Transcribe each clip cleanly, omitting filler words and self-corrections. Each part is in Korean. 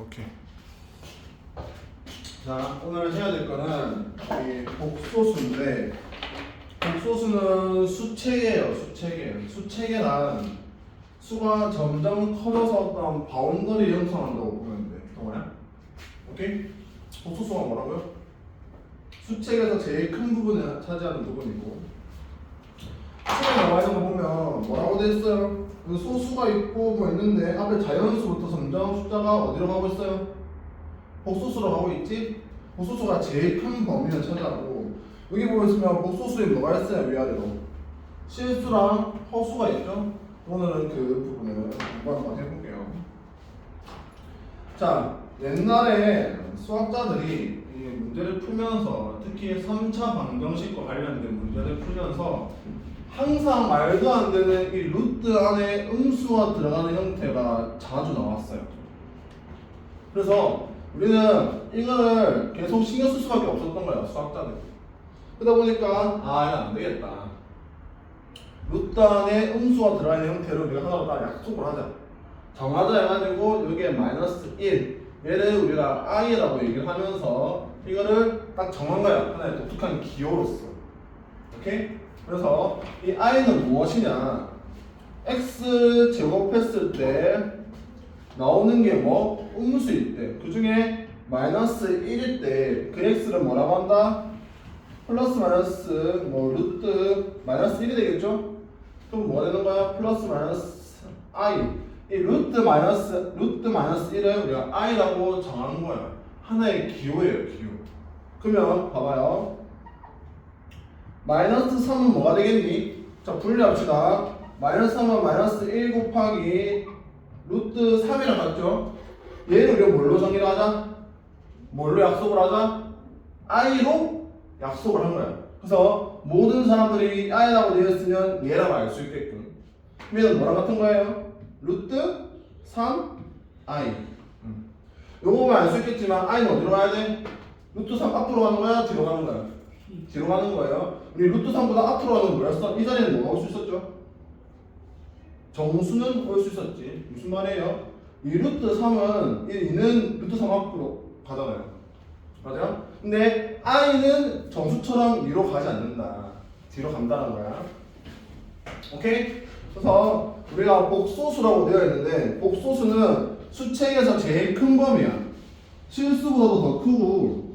오케이. 자, 오늘 해야 될 거는 이 복소수인데, 복소수는 수체계예요. 수체계란 수가 점점 커져서 어떤 바운더리 형성한다고 보면 돼. 동호야? 오케이? 복소수가 뭐라고요? 수체계에서 제일 큰 부분을 차지하는 부분이고, 책에 나와 있는 거 보면 뭐라고 돼 있어요? 그 소수가 있고 뭐 있는데 앞에 자연수부터 점점 숫자가 어디로 가고 있어요? 복소수로 가고 있지? 복소수가 제일 큰 범위를 차지하고, 여기 보시면 복소수에 뭐가 있어요? 위아래로 실수랑 허수가 있죠? 오늘은 그 부분을 한번 해볼게요. 자, 옛날에 수학자들이 이 문제를 풀면서 특히 3차 방정식과 관련된 문제를 풀면서 항상 말도 안 되는 이 루트 안에 음수가 들어가는 형태가 자주 나왔어요. 그래서 우리는 이거를 계속 신경 쓸 수밖에 없었던 거예요, 수학자들. 그러다 보니까 이거 안 되겠다. 루트 안에 음수가 들어가는 형태로 우리가 하나로 딱 약속을 하자. 정하자 해가지고 여기에 마이너스 1 얘를 우리가 i라고 얘기를 하면서 이거를 딱 정한 거야. 하나의 독특한 기호로서. 오케이? 그래서 이 i는 무엇이냐? x 제곱했을 때 나오는 게 뭐? 음수일 때. 그 중에 마이너스 1일 때 그 x를 뭐라고 한다? 플러스 마이너스 뭐 루트 마이너스 1이 되겠죠? 그럼 뭐 되는 거야? 플러스 마이너스 i. 이 루트 마이너스 1을 우리가 i라고 정한 거야. 하나의 기호예요, 기호. 그러면 봐봐요. 마이너스 3은 뭐가 되겠니? 자, 분리합시다. 마이너스 3은 마이너스 1 곱하기 루트 3이랑 같죠? 얘는 우리가 뭘로 정의를 하자? 뭘로 약속을 하자? i로 약속을 한 거야. 그래서 모든 사람들이 i라고 되어 있으면 얘라고 알 수 있게끔. 얘는 뭐랑 같은 거예요? 루트 3i. 요거만 알 수 있겠지만 i는 어디로 가야 돼? 루트 3 앞으로 가는 거야? 뒤로 가는 거야? 뒤로 가는 거예요. 우리 루트 3보다 앞으로 가는 건 뭐였어? 이 자리에는 뭐가 올 수 있었죠? 정수는 올 수 있었지. 무슨 말이에요? 이 루트 3은 이는 루트 3 앞으로 가잖아요. 맞아요? 근데 i는 정수처럼 위로 가지 않는다. 뒤로 간다는 거야. 오케이? 그래서 우리가 복소수라고 되어 있는데, 복소수는 수책에서 제일 큰 범위야. 실수보다도 더 크고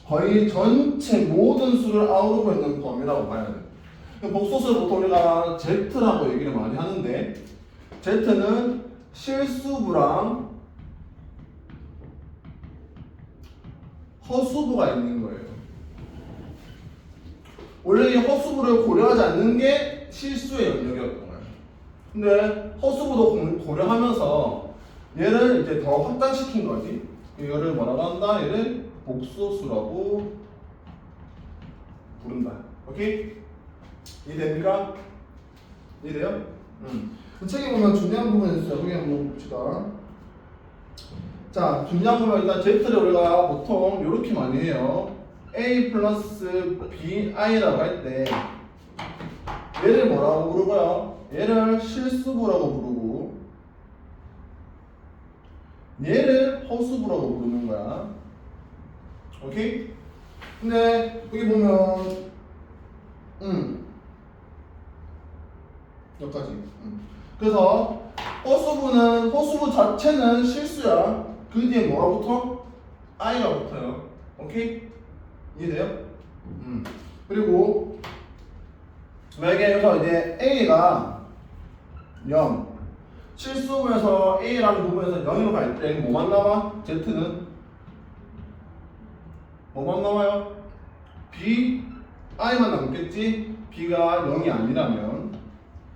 거의 전체 모든 수를 아우르고 있는 범위라고 봐야 돼. 복소수를 보통 우리가 Z라고 얘기를 많이 하는데, Z는 실수부랑 허수부가 있는 거예요. 원래 이 허수부를 고려하지 않는 게 실수의 영역이었던 거예요. 근데 허수부도 고려하면서 얘를 이제 더 확장시킨 거지. 이거를 뭐라고 한다? 얘를 복소수라고 부른다. 오케이? 이해됩니까? 이해돼요? 그 책에 보면 중요한 부분이 있어요. 거기 한번 봅시다. 자, 중요한 부분 일단 Z를 우리가 보통 이렇게 많이 해요. A 플러스 BI라고 할 때 얘를 뭐라고 부르고요? 얘를 실수부라고 부르고 얘를 허수부라고 부르는 거야. 오케이? 근데 여기 보면 여기까지. 그래서 허수부 자체는 실수야. 그 뒤에 뭐가 붙어? i가 붙어요. 오케이? 이해돼요? 그리고 만약에 여기서 이제 a가 0, 실수부에서 a라는 부분에서 0으로 갈 때 뭐만 남아? z는 뭐만 남아요? b, i만 남겠지? b가 0이 아니라면.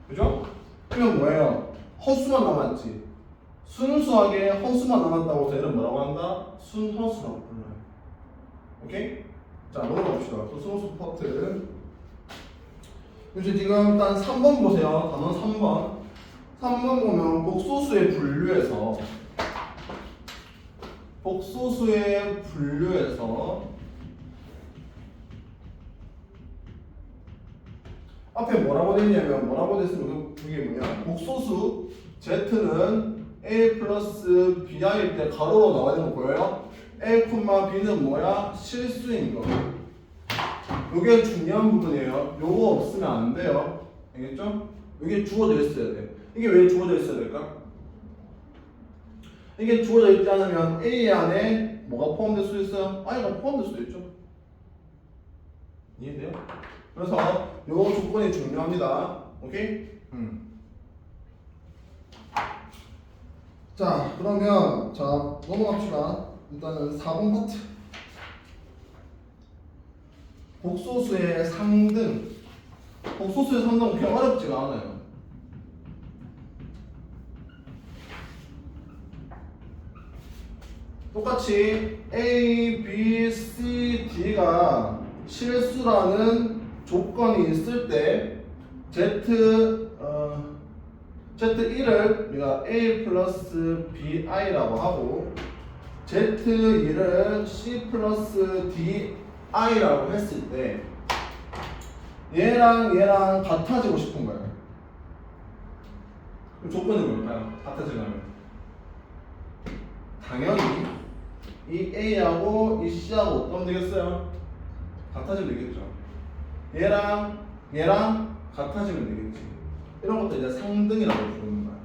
그죠? 그러면 뭐예요? 허수만 남았지. 순수하게 허수만 남았다고 해서 얘는 뭐라고 한다? 순허수라고 불러요. 오케이? 자, 넘어갑시다. 또 순허수 파트. 이제 지금 일단 3번 보세요. 단원 3번. 3번 보면 복소수의 분류에서 앞에 뭐라고 되냐면 뭐라고 됐으면 그게 뭐냐? 복소수 Z는 A 플러스 Bi일 때 가로로 나와 있는 거 보여요? A, B는 뭐야? 실수인 거. 이게 중요한 부분이에요. 요거 없으면 안 돼요. 알겠죠? 이게 주어져 있어야 돼. 이게 왜 주어져 있어야 될까? 이게 주어져 있지 않으면 A 안에 뭐가 포함될 수 있어요? I가 포함될 수도 있죠. 이해돼요? 그래서 요 조건이 중요합니다. 오케이? 자, 그러면 자 넘어갑시다. 일단은 4번 파트. 복소수의 상등. 복소수의 상등은 그렇게 어렵지가 않아요. 똑같이 A, B, C, D가 실수라는 조건이 있을 때 Z1을 우리가 A 플러스 BI라고 하고 Z2를 C 플러스 DI라고 했을 때 얘랑 얘랑 같아지고 싶은 거예요. 그럼 조건은 뭘까요? 같아지려면 당연히 이 A하고 이 C하고 어떤 되겠어요? 같아지면 되겠죠. 얘랑 같아지면 되겠지. 이런 것도 이제 상등이라고 부르는 거야.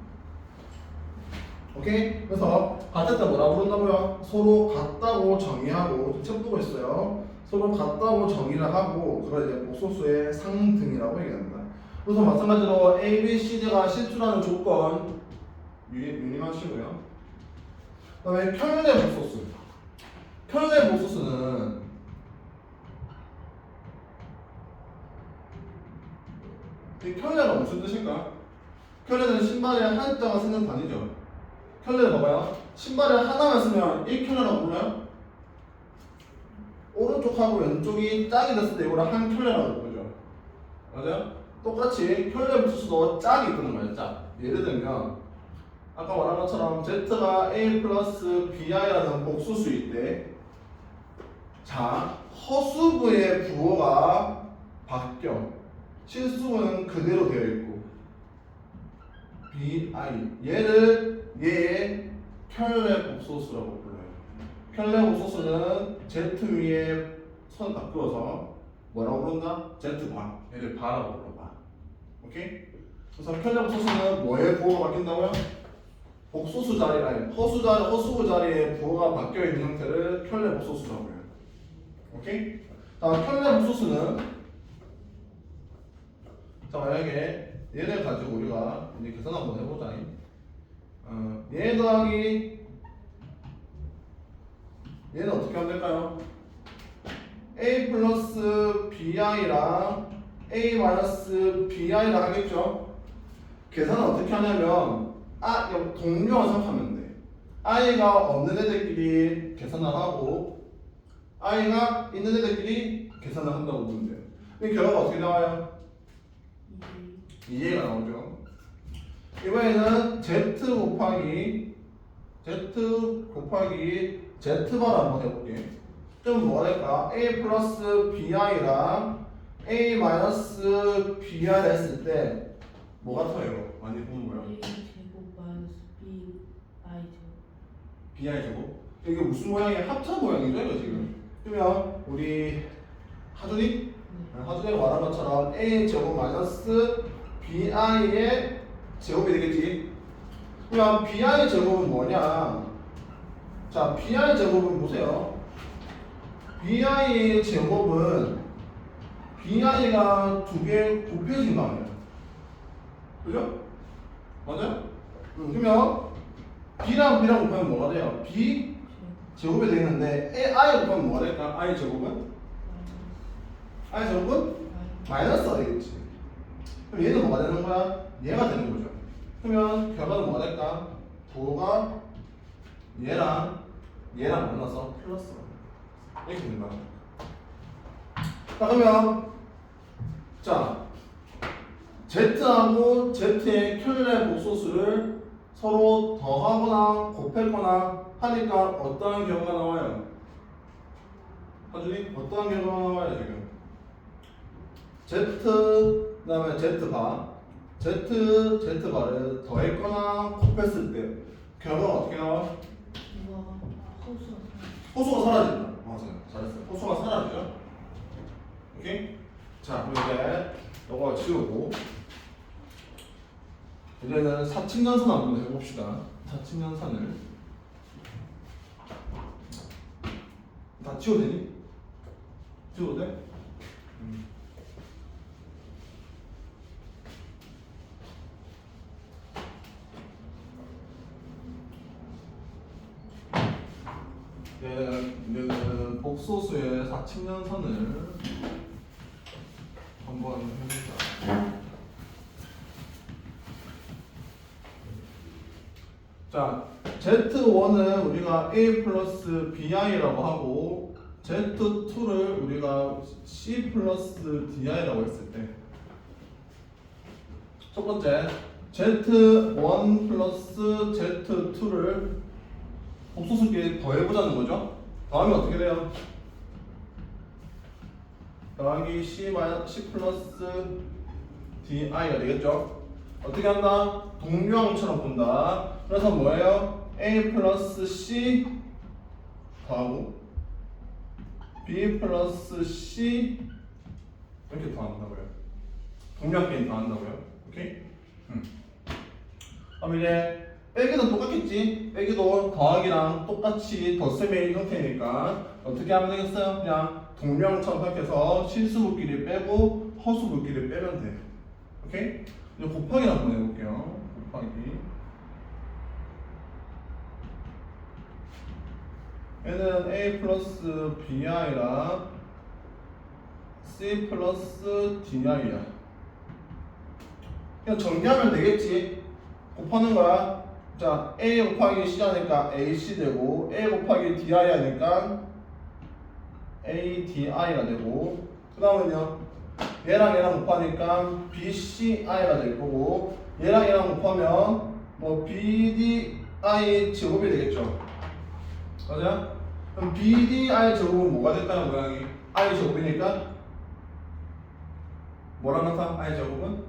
오케이? 그래서 같을 때 뭐라고 부른다고요? 서로 같다고 정의하고 책 보고 있어요. 서로 같다고 정의를 하고 그걸 이제 복소수의 상등이라고 얘기합니다. 그래서 마찬가지로 A, B, C, D가 실수라는 조건 유념하시고요. 그다음에 평면의 복소수. 평면의 복소수는 이 켤레가 무슨 뜻일까? 켤레는 신발에 한자가 쓰는 단위죠. 켤레는 봐봐요. 신발에 하나만 쓰면 1켤레라고 불러요? 오른쪽하고 왼쪽이 짝이 됐을 때 이거를 한 켤레라고 부르죠. 맞아요? 똑같이 켤레 복소수도 짝이 있다는 거예요. 짝. 예를 들면 아까 말한 것처럼 Z가 A 플러스 BI라는 복소수일 때 자, 허수부의 부호가 바뀌어. 실수는 그대로 되어 있고 BI 얘를 얘의 켤레 복소수라고 불러요. 켤레 복소수는 Z 위에 선 바꾸어서 뭐라고 부른다? Z 바 얘를 바라고 불러봐. 오케이? 그래서 켤레 복소수는 뭐의 부호가 바뀐다고요? 복소수 자리 아니 허수부 자리에 부호가 바뀌어 있는 형태를 켤레 복소수라고 해요. 오케이? 자, 켤레 복소수는 자, 만약에 얘를 가지고 우리가 이제 계산 한번 해보자. 얘 더하기 얘는 어떻게 하면 될까요? A 플러스 BI랑 A 마이너스 BI랑 하겠죠? 계산은 어떻게 하냐면 동료만 생각하면 돼. I가 없는 애들끼리 계산을 하고 I가 있는 애들끼리 계산을 한다고 보면 돼요. 이 결과가 어떻게 나와요? 2A가 나오죠. 이번에는 Z 곱하기 Z바를 한번 해볼게. 그럼 뭐가 될까? A 플러스 BI랑 A 마이너스 BI를 했을 때 뭐 같아요? 많이 보는 거야. A 제곱 마이너스 BI 제곱. BI 제곱? 이게 무슨 모양이야? 합차 모양이죠, 이거 지금. 그러면 우리 하준이? 하준이가 말한 것처럼 A 제곱 마이너스 BI의 제곱이 되겠지. 그럼 BI 제곱은 뭐냐? 자, BI 제곱은 보세요. BI 제곱은 BI가 두 개 곱해진 거 아니에요? 그죠? 맞아요? 그러면 B랑 B랑 곱하면 뭐가 돼요? B 제곱이 되겠는데 I 곱하면 뭐가 될까? I 제곱은? I 제곱은? 마이너스가 되겠지. 그럼 얘는 뭐가 되는 거야? 얘가 되는 거죠. 그러면 결과는 뭐가 될까? 부호가 얘랑 만나서 플러스 이렇게 된다. 자, 그러면 자 Z하고 Z의 켤레 복소수를 서로 더하거나 곱했거나 하니까 어떠한 결과가 나와요? 하준이 어떠한 결과가 나와요 지금? Z 그다음에 Z바를 더했거나 곱했을 때 결과가 어떻게 나와? 이거 호수가 호수가 사라진다. 맞아요. 잘했어요. 호수가 사라지죠? 오케이? 자, 그럼 이제 이거 지우고 이제는 사칙연산 한번 해봅시다. 사칙연산을 다 지워도 되니? 지워도 돼? 이제는 복소수의 사칙연산을 한번 해보자. 자, Z1은 우리가 A 플러스 BI라고 하고 Z2를 우리가 C 플러스 DI라고 했을 때 첫 번째 Z1 플러스 Z2를 복소수끼리 더해보자는 거죠. 더하면 어떻게 돼요? 더하기 C 플러스 DI가 되겠죠. 어떻게 한다? 동명처럼 본다. 그래서 뭐예요? A 플러스 C 더하고 B 플러스 C 이렇게 더한다고요. 동명끼리 더한다고요. 오케이? 그럼 이제 빼기도 똑같겠지? 빼기도 더하기랑 똑같이 덧셈의 형태니까 어떻게 하면 되겠어요? 그냥 동명처럼 생각해서 실수분끼리 빼고 허수분끼리 빼면 돼. 오케이? 이제 곱하기 한번 해볼게요. 곱하기. 얘는 A 플러스 BI랑 C 플러스 DI야. 그냥 정리하면 되겠지. 곱하는 거야. 자, A 곱하기 C 하니까 AC 되고 A 곱하기 DI 하니까 ADI가 되고 그 다음은요 얘랑 얘랑 곱하니까 BCI가 될 거고 얘랑 얘랑 곱하면 뭐 BDI 제곱이 되겠죠. 맞아요? 그럼 BDI 제곱은 뭐가 될까요? 모양이 I 제곱이니까 뭐랑 같아? I 제곱은?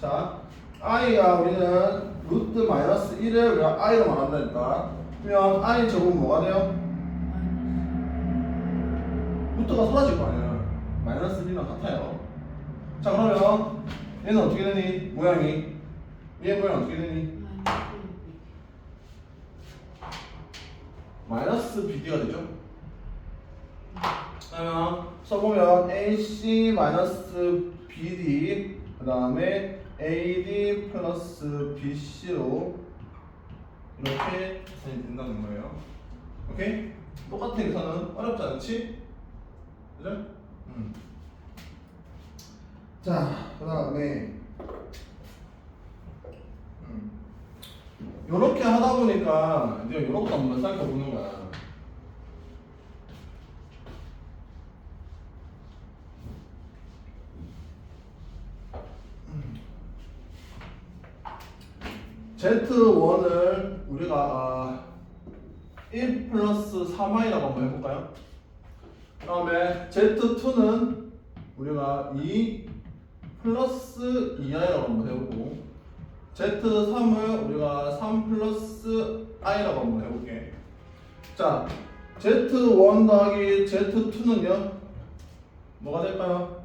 자, i가 우리는 루트 마이너스 1을 우리가 i로 말한다니까. 그러면 i 제곱은 뭐가 돼요? 루트가 사라질 거 아니야. 마이너스 1이랑 같아요. 자, 그러면 얘는 어떻게 되니? 모양이 얘 모양 어떻게 되니? 마이너스 BD가 되죠? 그러면 써보면 AC 마이너스 BD 그 다음에 AD 플러스 BC로 이렇게 계산이 된다는 거예요. 오케이? 똑같은 계산은 어렵지 않지? 그죠? 자, 그 다음에 요렇게 하다 보니까 이제 요렇게 한번 살펴보는 거야. Z1을 우리가 1 플러스 3i라고 한번 해볼까요? 그 다음에 Z2는 우리가 2 플러스 2i라고 한번 해보고 Z3을 우리가 3 플러스 i라고 한번 해볼게. 자, Z1 더하기 Z2는요 뭐가 될까요?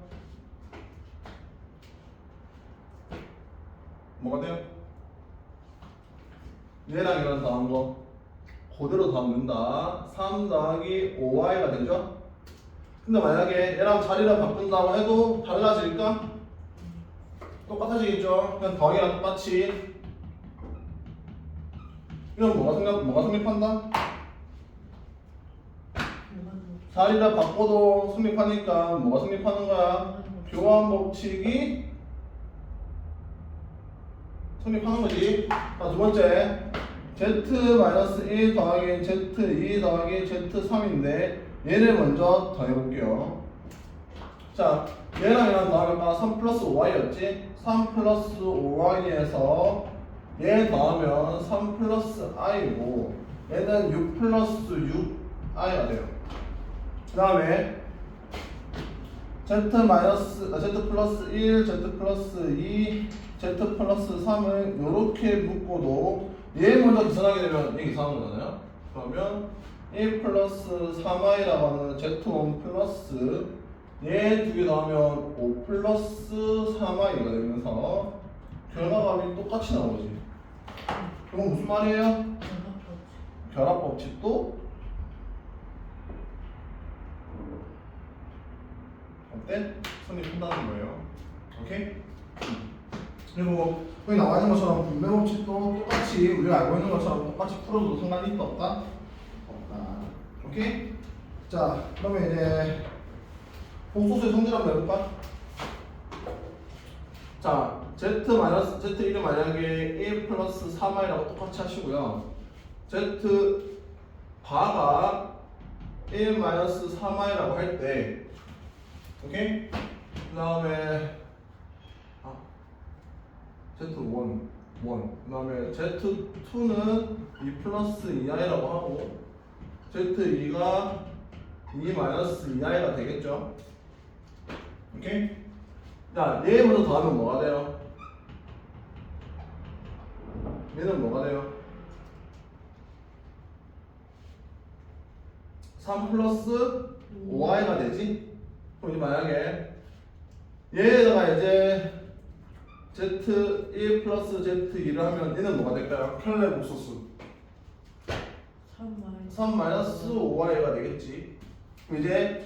뭐가 돼요? 얘랑 얘랑 더한 거 그대로 더하면 3 더하기 5i가 되죠? 근데 만약에 얘랑 자리를 바꾼다고 해도 달라질까? 똑같아지겠죠? 그냥 더하기랑 똑같이. 이건 뭐가 성립한다? 자리를 바꿔도 성립하니까 뭐가 성립하는 거야? 교환 법칙이 성립하는 거지. 자, 두 번째 Z-1 더하기 Z2 더하기 Z3인데 얘를 먼저 더해볼게요. 자, 얘랑 얘랑 더하면 3 플러스 5i였지? 3 플러스 5i에서 얘 더하면 3 플러스 i고 얘는 6 플러스 6i가 돼요. 그 다음에 Z 플러스 1, Z 플러스 2, Z 플러스 3을 이렇게 묶어도 얘 먼저 계산하게 되면 얘 계산하는 거잖아요. 그러면 1 플러스 3i라고 하는 z1 플러스 얘 두 개 더하면 5 플러스 3i가 되면서 결과값이 똑같이 나오지. 그럼 무슨 말이에요? 결합 법칙도 어때? 성립한다는 거예요. 오케이? 그리고 여기 나와 있는 것처럼 분배 법칙도 똑같이 우리가 알고 있는 것처럼 똑같이 풀어도 상관이 있다 없다? 없다. 오케이? 자, 그러면 이제 복소수의 성질 한번 해볼까? 자, z-z1을 만약에 1 플러스 3i라고 똑같이 하시고요. z 바가 1 마이너스 3i라고 할 때, 오케이? 그 다음에 z1, 1. 그 다음에 z2는 2 플러스 2i라고 하고 z2가 2 마이너스 2i가 되겠죠? 오케이? 자, 얘 먼저 더하면 뭐가 돼요? 얘는 뭐가 돼요? 3 플러스 5i가 되지? 그럼 이제 만약에 얘에다가 이제 z1 플러스 z2를 하면 얘는 뭐가 될까요? 편례 복소수 3 마이너스 5i가 되겠지. 그럼 이제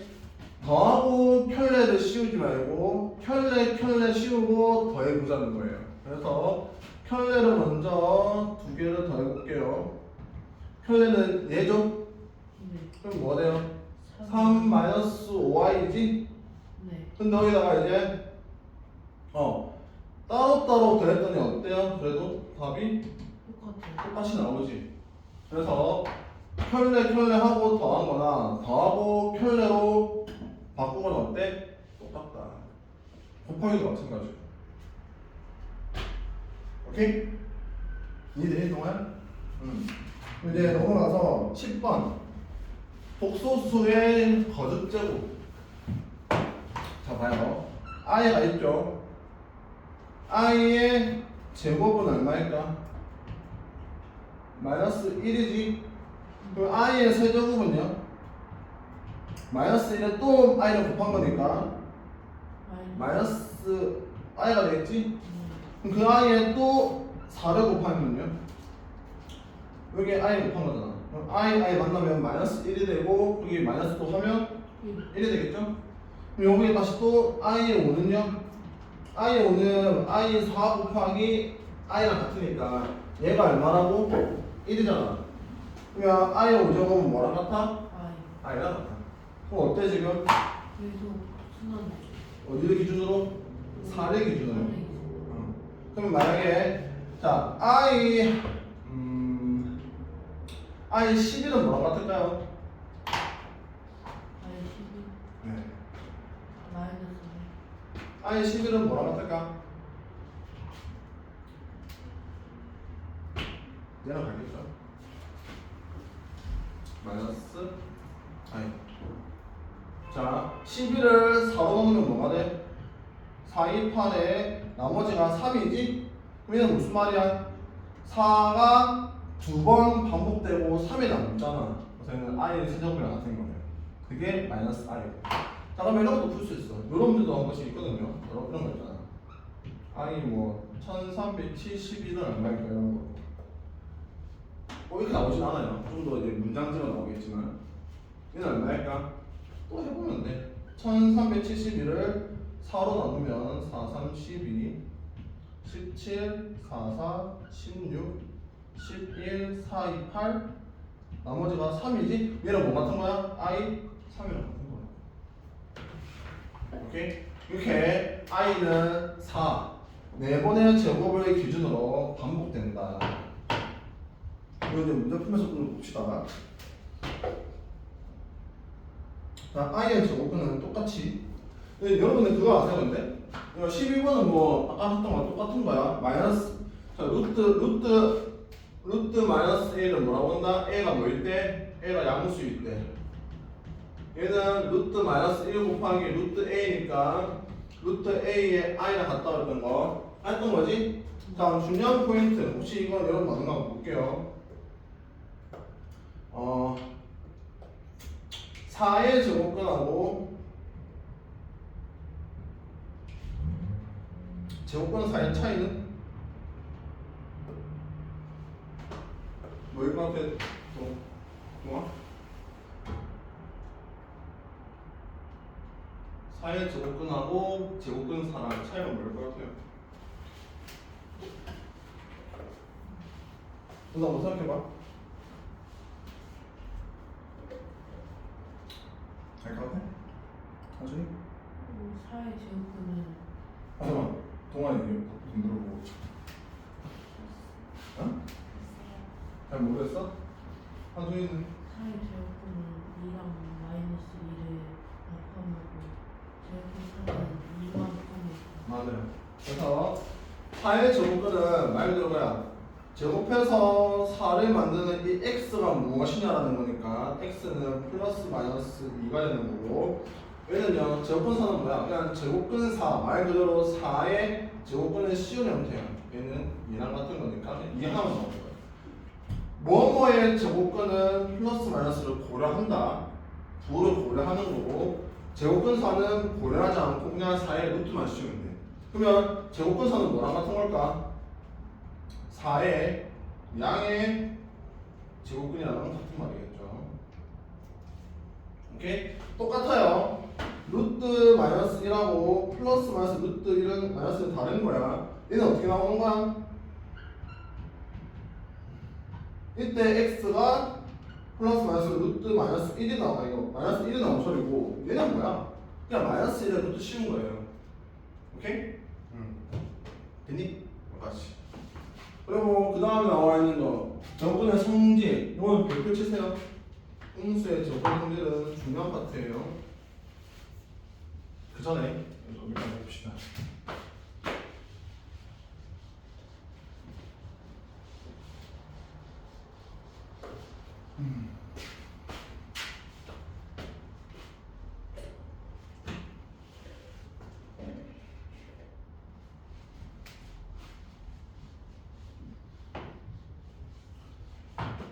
더하고 편례를 씌우지 말고 편례 씌우고 더해보자는 거예요. 그래서 편례를 먼저 두 개를 더해볼게요. 편례는 얘죠? 그럼 뭐가 돼요? 3 마이너스 5i지? 근데 여기다가 이제 따로따로 더했더니 어때요? 그래도 답이 똑같이 나오지. 그래서 편례하고 더한 거나 더하고 편례로 바꾸거나 어때? 똑같다. 곱하기도 마찬가지. 오케이? 이해되니 동안? 이제 넘어가서 10번 복소수의 거듭 제곱. 자 봐요. i가 있죠? i의 제곱은 얼마일까? 마이너스 1이지? 그럼 i의 세제곱은요? 마이너스 1에 또 i를 곱한 거니까 마이너스 i가 되겠지? 그럼 그 i에 또 4를 곱하면요? 여기 i 곱한 거잖아. 그럼 i 만나면 마이너스 1이 되고 여기 마이너스 또 하면 1이 되겠죠? 그럼 여기에 다시 또 i의 5는요? i의 5는 i 4 곱하기 i랑 같으니까 얘가 얼마라고? 1이잖아. 그러면 i의 5제곱은 뭐랑 같아? i랑 같아. 그럼 어때 지금? 어디를 기준으로? 4를 기준으로. 그럼 만약에 자 i 11은 뭐랑 같을까요? 네. i 11은 뭐랑 같을까? 얘랑 같겠죠? 마이너스 i. 자 11을 4로 넣으면 뭐가 돼? 4, 2, 8에 나머지가 3이지? 그럼 얘는 무슨 말이야? 4가 두 번 반복되고 3이 남잖아. 그래서 얘는 i의 세제곱이랑 같은 거예요. 그게 마이너스 i. 자 그러면 이런 것도 풀 수 있어. 이런 문제도 한 번씩 있거든요. 이런 거 있잖아. i 뭐 1372는 얼마일까 이런 거. 이렇게 나오진 않아요. 좀 더 이제 문장지로 나오겠지만 얘는 얼마일까? 또 해보면 돼. 1371을 4로 나누면 4, 3, 12 17, 4, 4, 16 11, 4, 2, 8 나머지가 3이지? 얘는 뭐 같은 거야? i 3이랑 같은 거야. 오케이? 이렇게 i는 4 4번의 제곱을 기준으로 반복된다. 이거 이제 문제 풀면서 좀 봅시다. 자, i의 제곱은 똑같이. 여러분들 그거 아세요, 근데? 12번은 뭐 아까 했던 거랑 똑같은 거야. 마이너스. 자, 루트 마이너스 a는 뭐라고 한다? a가 뭐일 때? a가 양수일 때. 얘는 루트 마이너스 1 곱하기 루트 a니까 루트 a에 i랑 같다 그랬던 거. 했던 거지? 다음 중요한 포인트. 혹시 이건 여러분 맞는 거 한번 볼게요. 4의 제곱근하고 제곱근 사이의 차이는 뭐일 것 같아? 동아? 4의 제곱근하고 제곱근 4랑 차이가 뭐일 것 같아요? 누나 한번 생각해봐. 알 것 같아? 하준이? 사회 제곱근은 잠깐만. 동아이 좀 들어보고. 어? 잘 모르겠어? 하준이는? 사회 제곱근은 2랑 마이너스 1을 합하고 제곱근 4는 2만 맞아요. 그래서 4의 제곱근은 말 그대로 뭐야? 제곱해서 4를 만드는 이 x가 무엇이냐라는 거니까 x는 플러스 마이너스 2가 되는 거고, 얘는요 제곱근 4는 뭐야? 그냥 제곱근 4 말 그대로 4의 제곱근을 씌운 형태야. 얘는 얘랑 같은 거니까 이해하면 나오는 거야. 뭐뭐의 제곱근은 플러스 마이너스를 고려한다. 부호를 고려하는 거고, 제곱근 4는 고려하지 않고 그냥 4의 루트만 씌우면 돼. 그러면 제곱근 4는 뭐랑 같은 걸까? 4의 양의 제곱근이랑 같은 말이겠죠. 오케이? 똑같아요. 루트 마이너스 1하고 플러스 마이너스 루트 1은 마이너스는 다른 거야. 얘는 어떻게 나오는 거야? 이때 x가 플러스 마이너스 루트 마이너스 1이 나와. 이거 마이너스 1이 나온 소리고, 얘는 뭐야? 그냥 마이너스 1에 루트 씌운 거예요. 오케이? 됐니? 같이. 그리고 그 다음에 나와 있는 거 제곱근의 성질, 이거 별표 치세요. 음수의 제곱근 성질은 중요한 파트예요. 그 전에 좀 일단 해봅시다.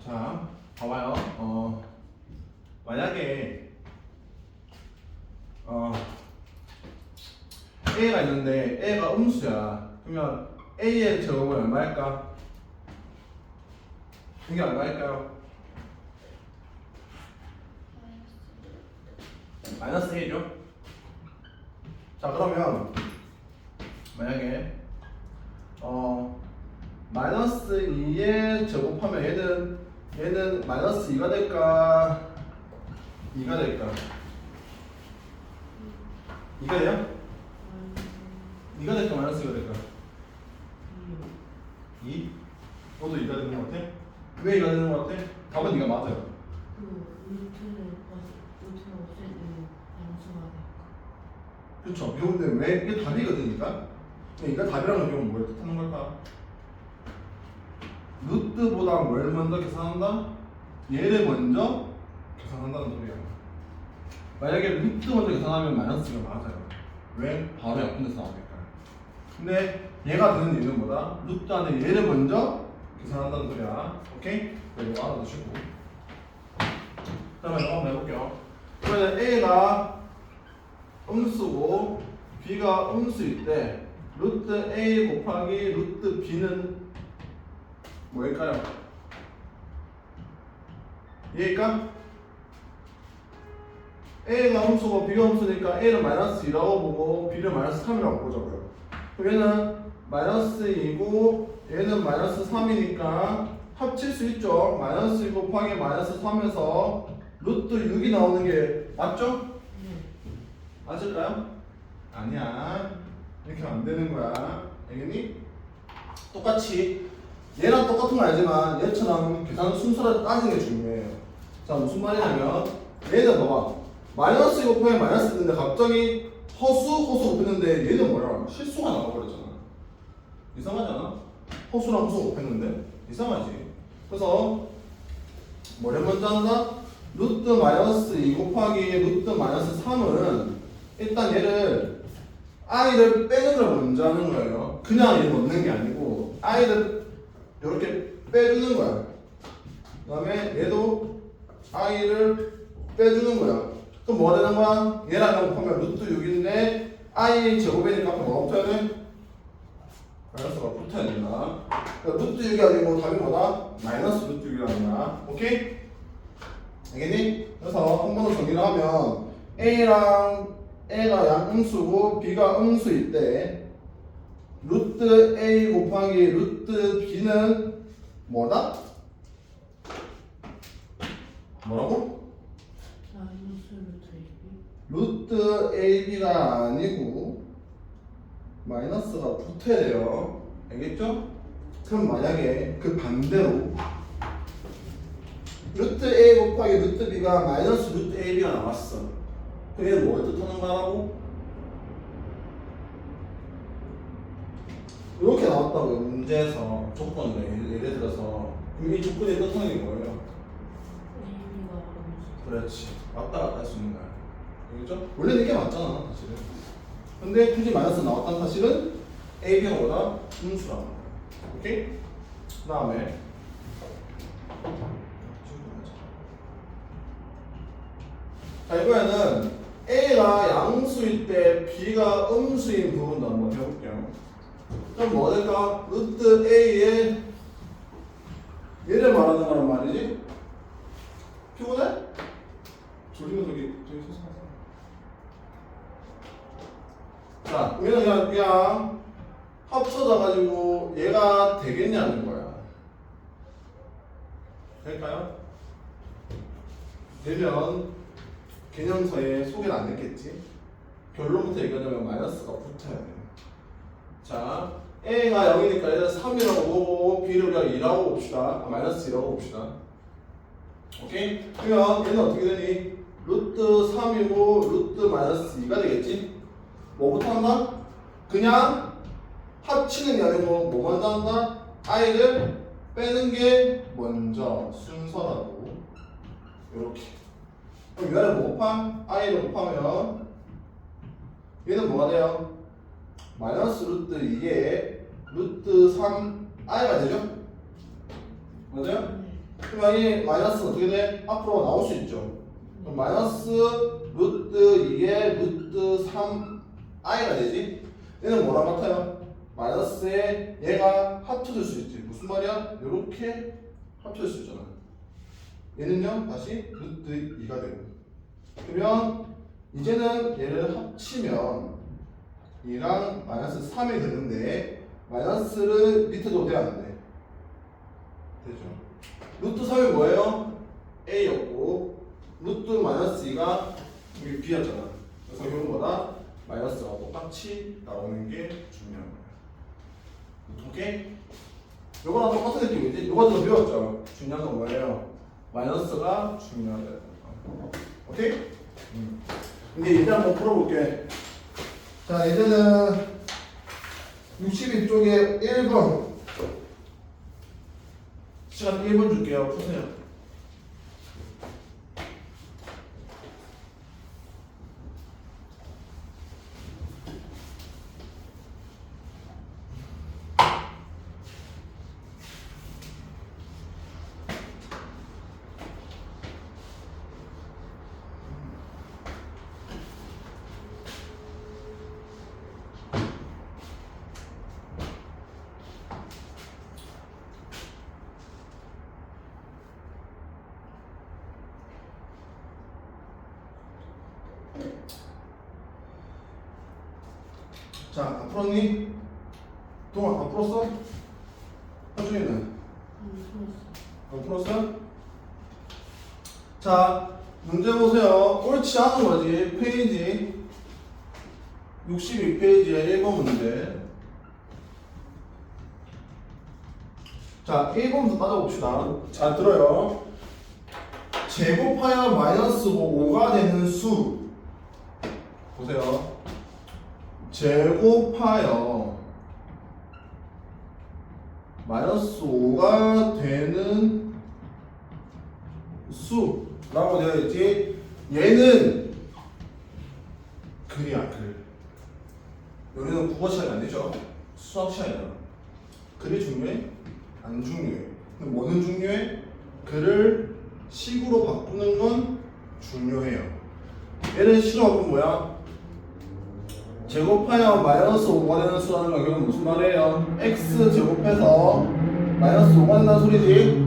자, 봐봐요. 만약에 A가 있는데 A가 음수야. 그러면 A의 제곱은 얼마일까? 이게 얼마일까요? 마이너스 1이죠? 자, 그러면 만약에 마이너스 2에 제곱하면 얘는 마이너스 2가 될까? 2가 될까? 2가 돼요? 2가 될까? 마이너스 2가 될까? 2? 너도 2가 되는 것 같아? 왜 2가 되는 것 같아? 답은 2가 맞아요. 루트는 없을 때는 양수가 될까? 그렇죠. 근데 왜? 이게 답이거든요. 이게 답이라는 경우는 뭘 뜻하는 걸까? 루트보다 뭘 먼저 계산한다? 얘를 먼저 계산한다는 소리야. 만약에 루트 먼저 계산하면 마이너스가 맞아요. 왜? 바로 옆에 데서 나오니까. 근데 얘가 되는 이유는 뭐다? 루트 안에 얘를 먼저 계산한다는 소리야. 오케이? 이거 알아두시고. 그러면 이거 한번 해볼게요. 그러면 A가 음수고 B가 음수일 때 루트 A 곱하기 루트 B는 뭐일까요? 이해일까? A가 음수고 B가 음수니까 A는 마이너스 2라고 보고 B를 마이너스 3이라고 보자고요. 그럼 얘는 마이너스 2고 얘는 마이너스 3이니까 합칠 수 있죠. 마이너스 2 곱하기 마이너스 3에서 루트 6이 나오는 게 맞죠? 맞을까요? 아니야. 이렇게 하면 안 되는 거야. 알겠니? 똑같이 얘랑 똑같은 거 알지만 얘처럼 계산 순서를 따지는 게 중요해요. 자, 무슨 말이냐면 얘는 봐봐. 마이너스 2 곱하기 마이너스 1인데 갑자기 허수 곱했는데 얘는 뭐야? 실수가 나와버렸잖아. 이상하지 않아? 허수랑 허수 곱했는데 이상하지. 그래서 뭐를 먼저 한다? 루트 마이너스 2 곱하기 루트 마이너스 3은 일단 얘를 i를 빼는 걸 먼저 하는 거예요. 그냥 얘 넣는 게 아니고 i를 이렇게 빼주는 거야. 그 다음에 얘도 i를 빼주는 거야. 그럼 뭐가 되는 거야? 얘랑 곱하면 루트 6인데 i 제곱이니까 앞에 뭐가 붙어야 돼? 마이너스가 붙어야 된다. 그러니까 루트 6이 아니고 답이 뭐다? 마이너스 루트 6이라는 오케이? 알겠니? 그래서 한 번 더 정리를 하면 A가 양음수고 B가 음수일 때 루트 A 곱하기 루트 B는 뭐다? 뭐라고? 루트 AB가 아니고 마이너스가 붙어야 돼요. 알겠죠? 그럼 만약에 그 반대로 루트 A 곱하기 루트 B가 마이너스 루트 AB가 나왔어. 그럼 얘는 뭘 뜻하는 거라고? 이렇게 나왔다고요. 문제에서 조건을 예를 들어서 그럼 이 조건이 뜻하는 게 뭐예요? 그렇지. 왔다 갔다 할 수 있는 거야. 알겠죠? 원래는 이게 맞잖아 사실은. 근데 굳이 마이너스 나왔다는 사실은 AB가 뭐다? 음수라는 거야. 오케이? 그 다음에 자 이번에는 A가 양수일 때 B가 음수인 부분도 한번 해볼게요. 그럼 뭐 될까? 루트 A의 얘를 말하는 거란 말이지? 피곤해? 조리가 저기 서서 자, 얘는 그냥 합쳐져 가지고 얘가 되겠냐는 거야. 될까요? 되면 개념서에 소개는 안 했겠지? 결론부터 얘기하자면 마이너스가 붙어야 돼. 자, A가 0이니까 얘는 3이라고 보고 B를 우리가 2라고 봅시다. 마이너스 2라고 봅시다. 오케이? 그러면 얘는 어떻게 되니? 루트 3이고 루트 마이너스 2가 되겠지? 뭐부터 한다? 그냥 합치는 게 아니고 뭐 먼저 한다? i를 빼는 게 먼저 순서라고. 이렇게. 그럼 얘를 뭐 곱함? i를 곱하면 얘는 뭐가 돼요? 마이너스 루트 2에 루트 3 i가 되죠? 맞아요? 그러면 이 마이너스는 어떻게 돼? 앞으로 나올 수 있죠. 그럼 마이너스 루트 2에 루트 3 i가 되지? 얘는 뭐랑 같아요? 마이너스에 얘가 합쳐질 수 있지. 무슨 말이야? 이렇게 합쳐질 수 있잖아. 얘는요 다시 루트 2가 되고. 그러면 이제는 얘를 합치면 2랑 마이너스 3이 되는데 마이너스를 밑에도 돼야 안 돼? 되죠. 루트 3이 뭐예요? A였고 루트 마이너스 2가 여기 B였잖아. 그래서 결국 뭐다? 마이너스가 똑같이 나오는 게 중요한 거야. 오케이? 요거랑 똑같은 느낌이지? 요거 좀 배웠죠? 중요한 건 뭐예요? 마이너스가 중요하다. 오케이? 근데 이제 한번 풀어볼게. 자, 이제는 62쪽에 1번. 시간 1분 줄게요. 푸세요. 자, 다 풀었니? 동아, 다 풀었어? 현중이는? 다 풀었어? 자, 문제 보세요. 옳지 않은 거지. 페이지 62페이지에 1번 문제. 자, 1번부터 따져봅시다. 잘 들어요. 제곱하여 마이너스 5가 되는 수. 보세요. 제곱하여 마이너스 5가 되는 수라고 되어 있지. 얘는 글이야, 글. 여기는 국어 시간이 안 되죠. 수학 시간이잖아. 글이 중요해? 안 중요해. 근데 뭐는 중요해? 글을 식으로 바꾸는 건 중요해요. 얘를 식으로 바꾸면 뭐야? 제곱하여 마이너스 5가 되는 수라는 건 그건 무슨 말이에요? x 제곱해서 마이너스 5가 된다는 소리지?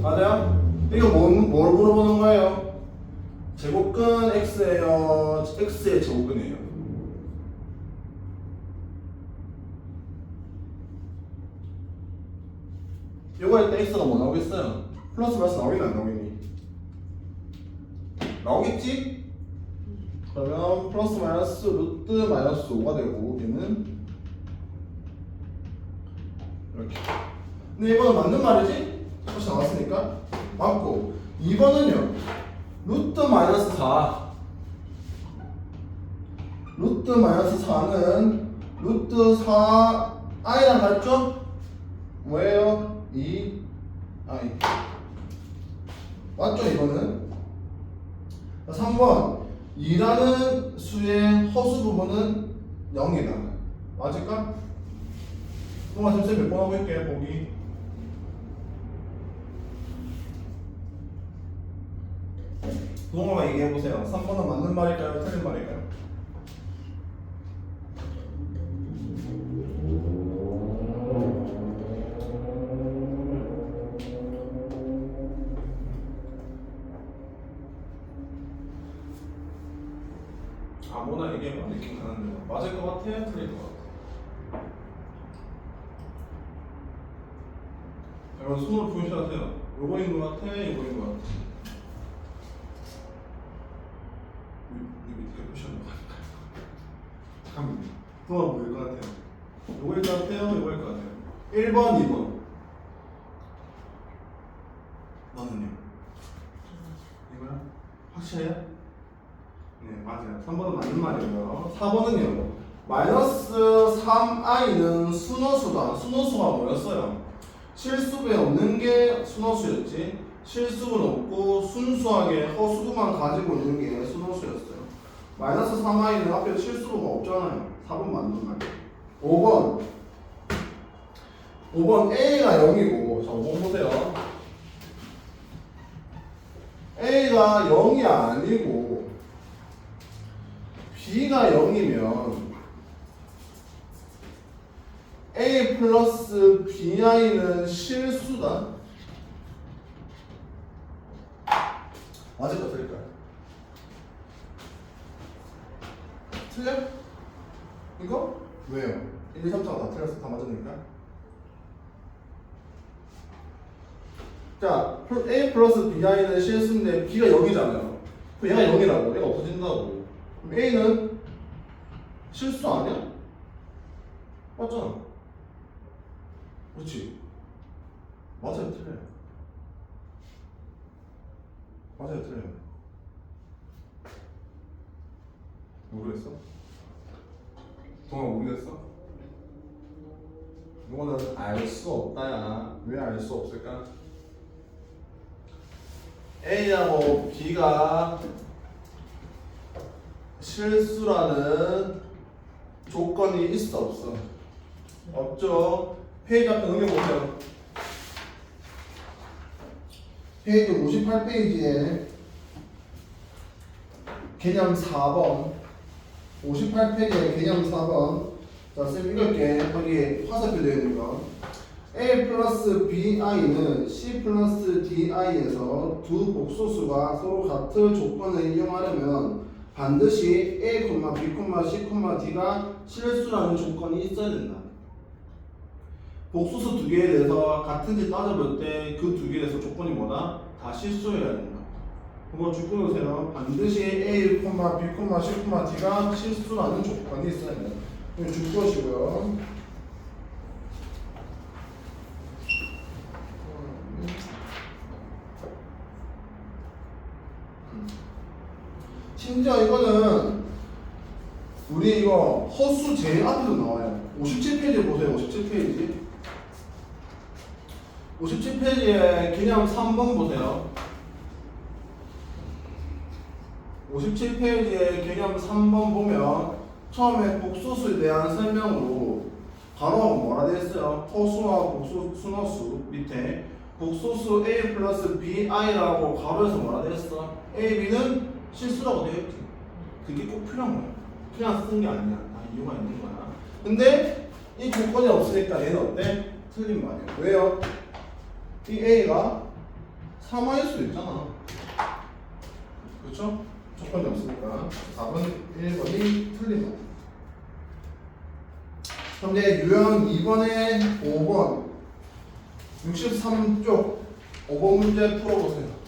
맞아요? 이거 뭘 물어보는 거예요? 제곱근 x예요? x의 제곱근이에요? 요거 할 때 x가 뭐 나오겠어요? 플러스 마이너스 나오겠니 안 나오겠니? 나오겠지? 그러면 플러스 마이너스 루트 마이너스 5가 되고 얘는 이렇게. 근데 이거는 맞는 말이지? 혹시 나왔으니까 맞고 2번은요 루트 마이너스 4 루트 마이너스 4는 루트 4 i랑 같죠? 뭐예요? 2 i 맞죠 이거는? 3번 2라는 수의 허수 부분은 0이다 맞을까? 동아 선생님 몇 번 하고 있게 보기 동아가 얘기해보세요 3번은 맞는 말일까요? 틀린 말일까요? 아무나 얘기해봐 느낌 가는 대로 맞을 것 같아? 틀릴 것 같아? 여러분 손으로 표시하세요 요거인 것 같아? 요거인 것 같아? 밑에 표시하는 거 같아요 잠깐만요 동아 뭐일 것 같아요? 요거일 것 같아요? 요거일 것 같아요? 1번 2번 너는요? 이거야? 확실해요? 네 맞아요 3번은 맞는 말이고요 4번은요 마이너스 3i는 순허수다 순허수가 뭐였어요? 실수배 없는 게 순허수였지 실수는 없고 순수하게 허수구만 가지고 있는 게 순허수였어요 마이너스 3i는 앞에 실수가 없잖아요 4번 맞는 말 5번 A가 0이고 자 5번 보세요 A가 0이 아니고 B가 0이면 A 플러스 BI는 실수다 맞을까 틀릴까? 틀려? 이거? 왜요? 1, 2, 3, 4가 다 틀렸어 다 맞았니까 자 A 플러스 BI는 실수인데 B가 0이잖아요 그럼 얘가 0이라고 얘가 없어진다고 그럼 A는 실수 아니야? 맞잖아 그렇지 맞아요 틀려요 맞아요 틀려요 모르겠어? 동아 모르겠어? 이거는 알 수 없다야 왜 알 수 없을까? A하고 B가 실수라는 조건이 있어 없어? 없죠. 페이지 앞에 넘겨보세요. 페이지 58페이지에 개념 4번 58페이지에 개념 4번 자, 쌤 읽을게. 여기 화살표 되어 있는 거 A 플러스 BI는 C 플러스 DI에서 두 복소수가 서로 같은 조건을 이용하려면 반드시 A, B, C, D가 실수라는 조건이 있어야 된다. 복소수 두 개에 대해서 같은지 따져볼 때 그 두 개에 대해서 조건이 뭐다? 다 실수여야 된다. 그거 죽고 보세요. 반드시 A, B, C, D가 실수라는 조건이 있어야 된다. 이거 죽것이고요. 심지어 이거는 우리 이거 허수 제일 앞에도 나와요. 57페이지 보세요. 57페이지. 57페이지에 개념 3번 보세요. 57페이지에 개념 3번 보면 처음에 복소수에 대한 설명으로 가로하고 뭐라 되어 있어요? 허수와 복수, 순호수 밑에 복소수 a 플러스 bi라고 가로에서 뭐라 되어 있어? a, b는 실수라고 되어 있지. 그게 꼭 필요한 거야. 그냥 쓴 게 아니야. 이유가 있는 거야. 근데 이 조건이 없으니까 얘는 어때? 틀린 말이야. 왜요? 이 a가 3화일 수도 있잖아. 그렇죠? 조건이 없으니까 4번, 1번이 틀린 말이야. 그럼 이제 유형 2번에 5번 63쪽 5번 문제 풀어보세요.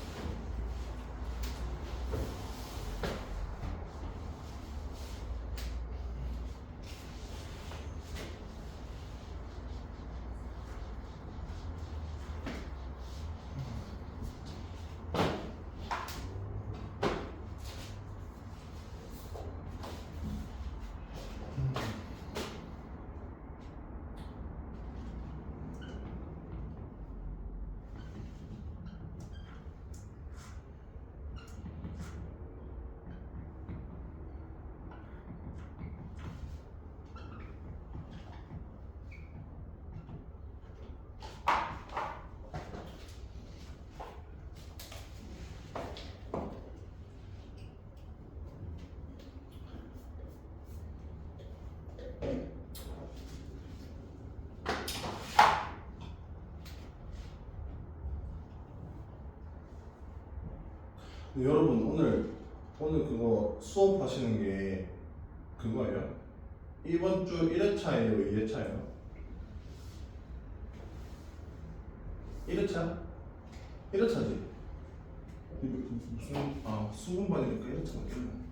여러분 오늘 그거 수업하시는 게 그거예요? 이번 주 1회차예요? 2회차예요? 1회차? 1회차지? 무슨 수분반이니까 1회차 맞겠네.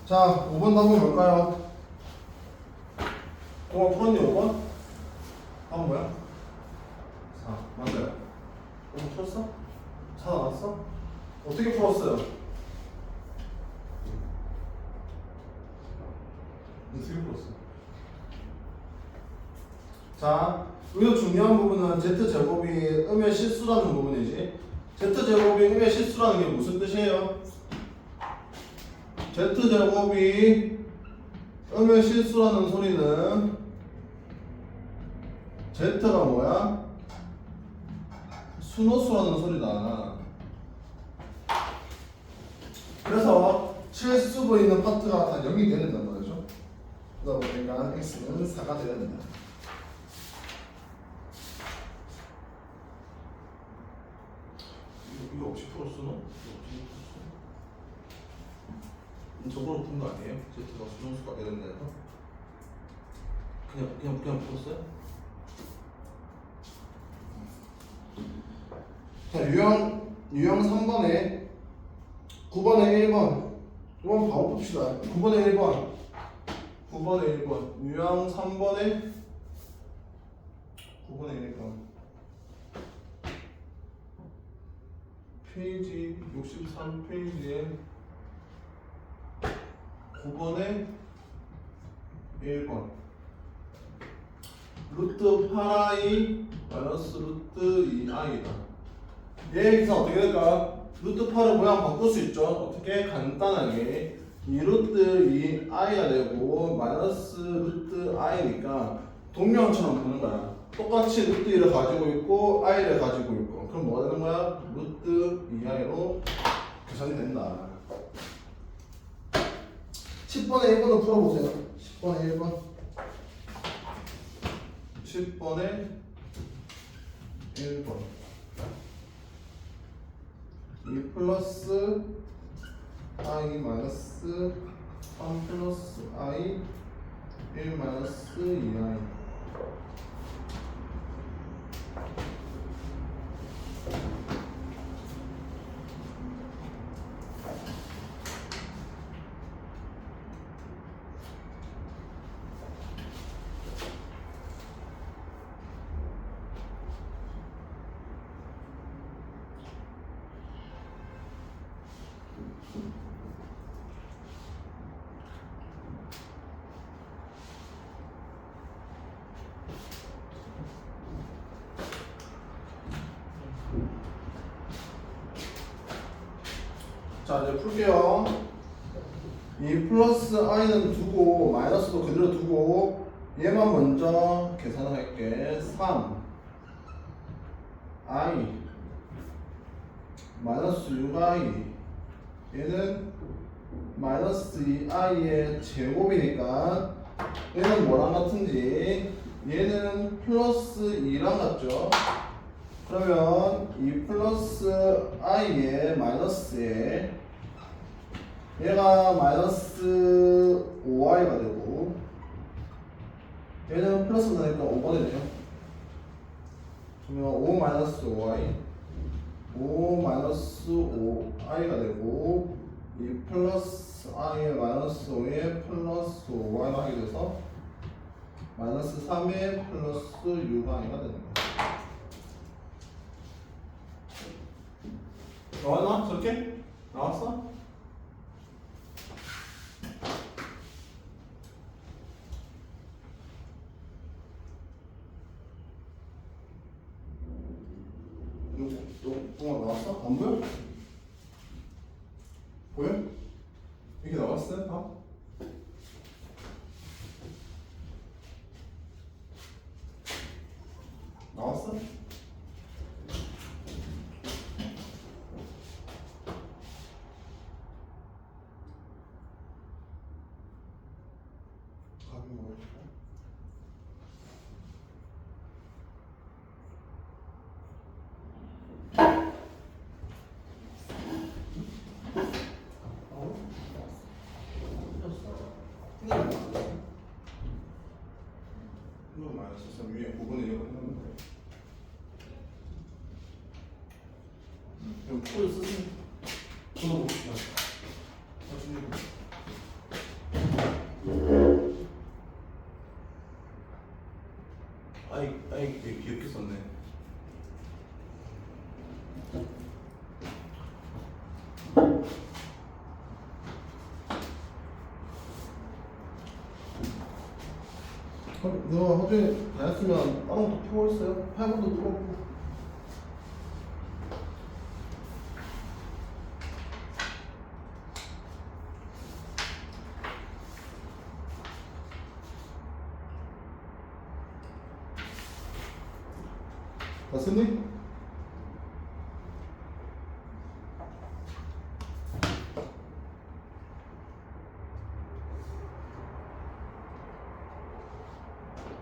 자, 5번 답은 뭘까요? 동아 풀었니 5번? 답은 뭐야? 4. 맞아요. 5번 풀었어? 4 나왔어? 어떻게 풀었어요? 어떻게 풀었어? 자, 여기서 중요한 부분은 Z제곱이 음의 실수라는 부분이지. Z제곱이 음의 실수라는 게 무슨 뜻이에요? Z제곱이 음의 실수라는 소리는 Z가 뭐야? 순호수라는 소리다. 그래서 실수부 있는 파트가 다 0이 되어야 된단 말이죠. 그러다 보니까 X는 4가 되어야 된다. 이거 없이 풀었어? 저거로 푼 거 아니에요? Z가 순호수가 되는 데서 그냥 풀었어요? 자, 유형 3번에 9번에 1번 이번 바로 봅시다. 9번에 1번 유형 3번에 9번에 1번 페이지 63페이지에 9번에 1번 루트 8i 마이너스 루트 2i다. 얘의 기사 어떻게 될까? 루트 8을 모양 바꿀 수 있죠. 어떻게? 간단하게 2루트 2i가 되고 마이너스 루트 i니까 동명처럼 보는 거야. 똑같이 루트 2를 가지고 있고 i를 가지고 있고 그럼 뭐가 되는 거야? 루트 2i로 계산이 된다. 10번에 1번도 풀어보세요. 10번에 1번 10번에 1번 2 플러스 i 마이너스 3 플러스 i 1 마이너스 2i. 자, 이제 풀게요. 이 플러스 i는 두고 마이너스도 그대로 두고 얘만 먼저 계산을 할게. 3 i 마이너스 6i 얘는 마이너스 2i의 제곱이니까 얘는 뭐랑 같은지 얘는 플러스 2랑 같죠? 그러면 이 플러스 i의 마이너스에 얘가 마이너스 5i가 되고 얘는 플러스가 되니까 5가 되네요. 그러면 5 마이너스 5i 5 마이너스 5i가 되고 이 플러스 i의 마이너스 5에 플러스 5i가 하게 돼서 마이너스 3에 플러스 6i가 되는 거예요. 나왔나? 저렇게? 나왔어? 또 나왔어? 안 보여? 보여? 이렇게 나왔어요? 다? 나왔어? 답이 뭐였어? 이거 마이너스 3 위에 9분의 1을 해놓는데 그럼 풀을 쓰세요. 저도 봅시다. 아이 되게 귀엽게 썼네. 너 허준이 다 했으면 다른 것도 풀고 있어요? 8번도 풀었고. 다 썼니?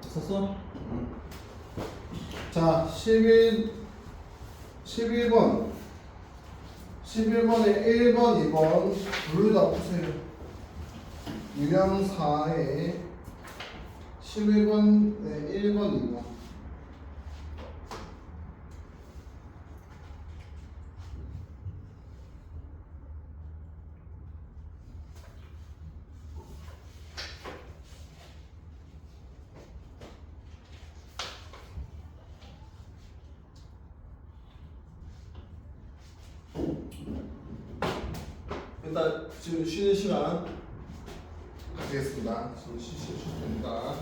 썼어? 응. 자, 11번 11번에 1번, 2번 둘 다 푸세요. 유형 4에 11번에 1번, 2번 일단 지금 쉬는 시간 가겠습니다. 지금 쉬십니다.